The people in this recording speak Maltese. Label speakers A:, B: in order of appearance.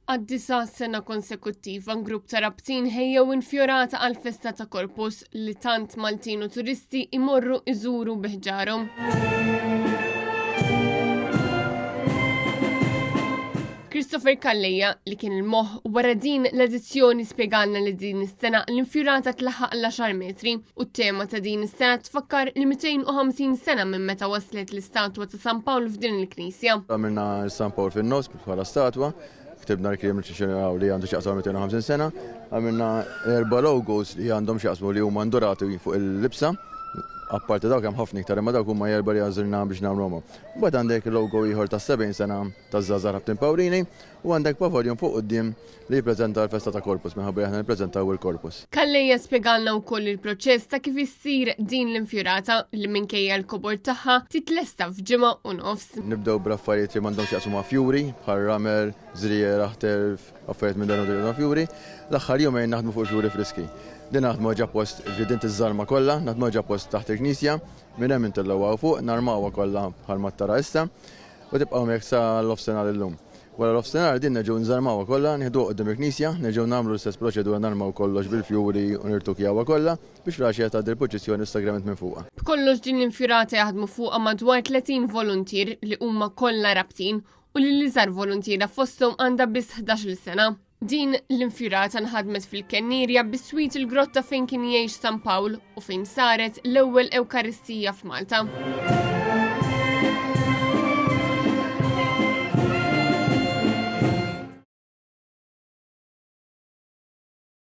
A: Għad-9 sena konsekuttiva grupp ta' rabtin ħejjew infjorata għal festa ta' Korpus li tant Maltin u turisti imorru iżuru biħġarhom. Christopher Kalleja li kien il-moħ wara din l-edizzjoni spjegalna li din is-sena l-infjurata tlaħħaq l-10 metri u t-tema ta' din is-sena tfakkar li 250 sena minn meta waslet l-istatwa ta' San Pawl f'din il-Knisja.
B: Għamilna San Pawl fin-nos bħala statwa. Ktibna l-krim li għandu xaqsmu 250 sena, għamilna 4 logos li għandhom xaqsmu li huma ndurati fuq il-libsa, apparti dawk hemm ħafna iktar imma dawk huma 4 li għażilna biex nagħmluhom. Bad għandek logo ieħor ta' 70 sena ta' Żażar Ħabtin Pawlini u għandek paviljon fuq quddiem li jippreżenta l-festa ta' Korpus minħabba aħna nippreżentaw il-Korpus.
A: Kalleja spjegalna wkoll il-proċess ta' kif issir din l-infjurata li minkejja l-kobor tagħha titlesta f'ġimgħa u nofs.
B: Nibdew b'affarijiet li m'għandhomx jaqsmu ma' fjuri, bħal ramel, żrier, aħterf, affarijiet minn dan u ma' fjuri. L-aħħar jumejn naħdmu fuq fjuri friski. Din naħdmu ġa post ġidint iż-żarma kollha, naħdmu ġa post taħt il-Knisja, minn hemm intellewha fuq, narmawha kollha bħal ma tara issa u tibqgħu hekk sa l-ofsenar illum. Wara l-ofsenar din neġgħu nżarmawha kollha, nieħdu qudiem il-Knisja, neġgħu nagħmlu l-istess proċedura narmaw kollox bil-fjuri u nirtukjawha kollha biex flaxija tgħaddi l-proċessjoni sagrament minn fuqha.
A: B'kollox din l-infjurata jaħdmu fuqha madwar 30 voluntier li huma kollha rabtin u li l-iżgħar volontiera fosthom għandha biss 11-il sena. Din l-infjurata nħadmet fil-Kennirja bis-swit il-grotta fejn kien jgħix San Pawl u fejn saret l-ewwel Ewkaristija f'Malta.